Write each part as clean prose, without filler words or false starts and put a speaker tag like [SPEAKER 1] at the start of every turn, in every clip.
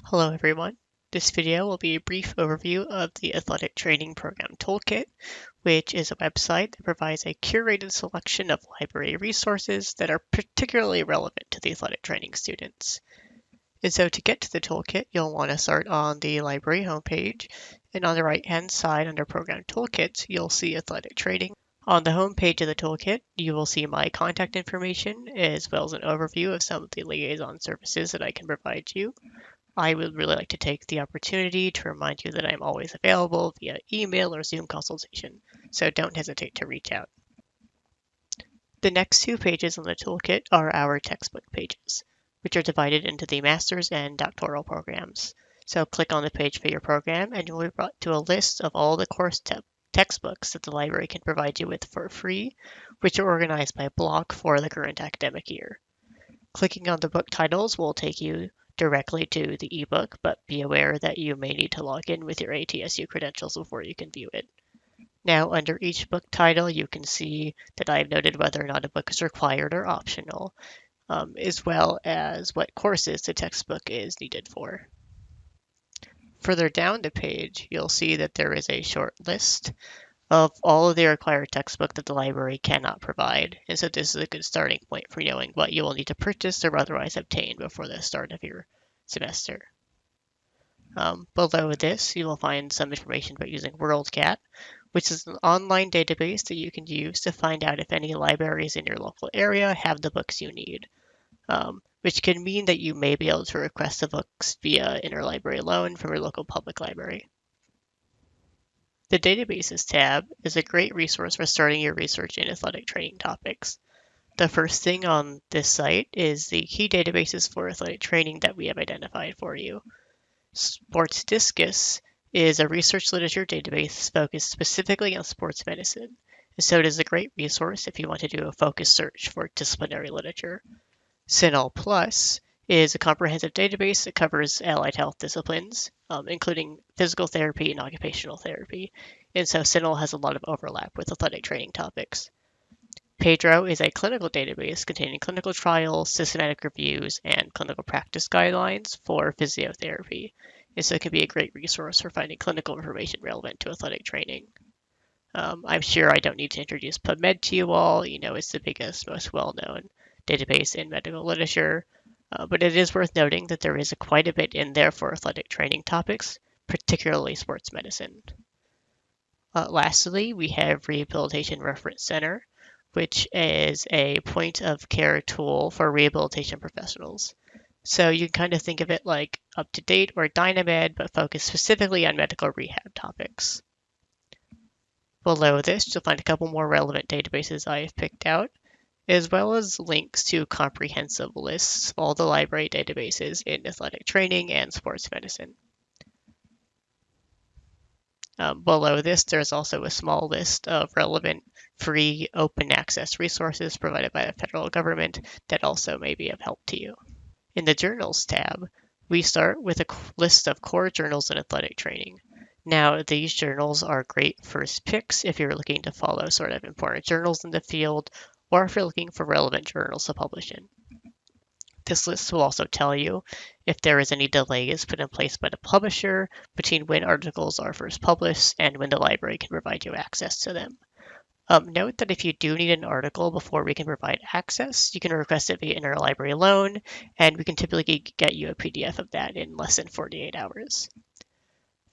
[SPEAKER 1] Hello everyone. This video will be a brief overview of the Athletic Training Program Toolkit, which is a website that provides a curated selection of library resources that are particularly relevant to the athletic training students. And so to get to the toolkit, you'll want to start on the library homepage, and on the right-hand side under Program Toolkits, you'll see Athletic Training. On the home page of the toolkit, you will see my contact information as well as an overview of some of the liaison services that I can provide you. I would really like to take the opportunity to remind you that I'm always available via email or Zoom consultation, so don't hesitate to reach out. The next two pages on the toolkit are our textbook pages, which are divided into the master's and doctoral programs. So click on the page for your program and you'll be brought to a list of all the course textbooks that the library can provide you with for free, which are organized by block for the current academic year. Clicking on the book titles will take you directly to the ebook, but be aware that you may need to log in with your ATSU credentials before you can view it. Now, under each book title, you can see that I've noted whether or not a book is required or optional, as well as what courses the textbook is needed for. Further down the page, you'll see that there is a short list of all of the required textbook that the library cannot provide, and so this is a good starting point for knowing what you will need to purchase or otherwise obtain before the start of your semester. Below this, you will find some information about using WorldCat, which is an online database that you can use to find out if any libraries in your local area have the books you need, which can mean that you may be able to request the books via interlibrary loan from your local public library. The Databases tab is a great resource for starting your research in athletic training topics. The first thing on this site is the key databases for athletic training that we have identified for you. Sports Discus is a research literature database focused specifically on sports medicine, and so it is a great resource if you want to do a focused search for disciplinary literature. CINAHL Plus is a comprehensive database that covers allied health disciplines, including physical therapy and occupational therapy, and so CINAHL has a lot of overlap with athletic training topics. Pedro is a clinical database containing clinical trials, systematic reviews, and clinical practice guidelines for physiotherapy, and so it can be a great resource for finding clinical information relevant to athletic training. I'm sure I don't need to introduce PubMed to you all. You know, it's the biggest, most well-known database in medical literature, but it is worth noting that there is quite a bit in there for athletic training topics, particularly sports medicine. Lastly, we have Rehabilitation Reference Center, which is a point of care tool for rehabilitation professionals. So you can kind of think of it like UpToDate or Dynamed, but focused specifically on medical rehab topics. Below this, you'll find a couple more relevant databases I have picked out, as well as links to comprehensive lists of all the library databases in athletic training and sports medicine. Below this, there's also a small list of relevant free open access resources provided by the federal government that also may be of help to you. In the Journals tab, we start with a list of core journals in athletic training. Now, these journals are great first picks if you're looking to follow sort of important journals in the field, or if you're looking for relevant journals to publish in. This list will also tell you if there is any delays put in place by the publisher between when articles are first published and when the library can provide you access to them. Note that if you do need an article before we can provide access, you can request it via interlibrary loan, and we can typically get you a PDF of that in less than 48 hours.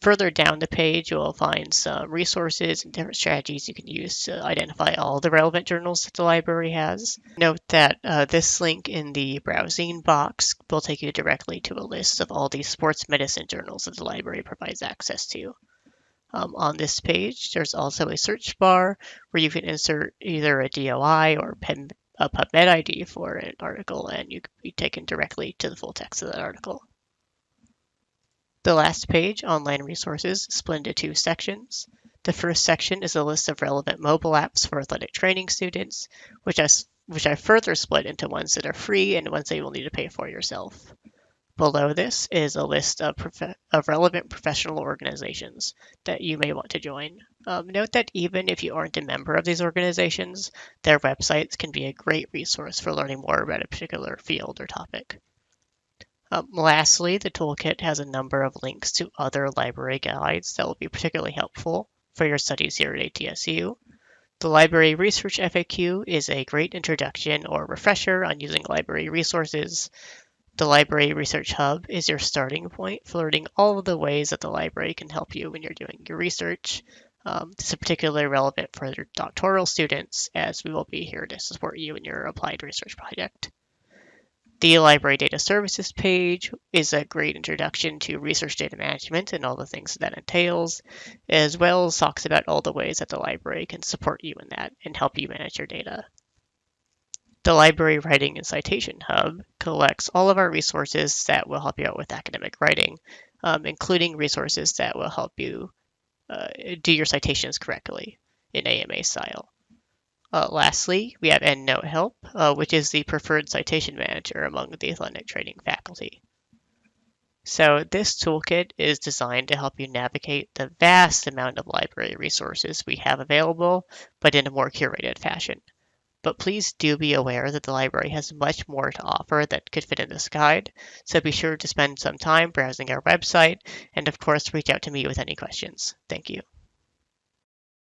[SPEAKER 1] Further down the page, you will find some resources and different strategies you can use to identify all the relevant journals that the library has. Note that this link in the browsing box will take you directly to a list of all the sports medicine journals that the library provides access to. On this page, there's also a search bar where you can insert either a DOI or a PubMed ID for an article, and you can be taken directly to the full text of that article. The last page, Online Resources, is split into two sections. The first section is a list of relevant mobile apps for athletic training students, which I further split into ones that are free and ones that you will need to pay for yourself. Below this is a list of relevant professional organizations that you may want to join. Note that even if you aren't a member of these organizations, their websites can be a great resource for learning more about a particular field or topic. Lastly, the toolkit has a number of links to other library guides that will be particularly helpful for your studies here at ATSU. The Library Research FAQ is a great introduction or refresher on using library resources. The Library Research Hub is your starting point for learning all of the ways that the library can help you when you're doing your research. This is particularly relevant for your doctoral students, as we will be here to support you in your applied research project. The Library Data Services page is a great introduction to research data management and all the things that entails, as well as talks about all the ways that the library can support you in that and help you manage your data. The Library Writing and Citation Hub collects all of our resources that will help you out with academic writing, including resources that will help you do your citations correctly in AMA style. Lastly, we have EndNote Help, which is the preferred citation manager among the athletic training faculty. So this toolkit is designed to help you navigate the vast amount of library resources we have available, but in a more curated fashion. But please do be aware that the library has much more to offer that could fit in this guide, so be sure to spend some time browsing our website, and of course reach out to me with any questions. Thank you.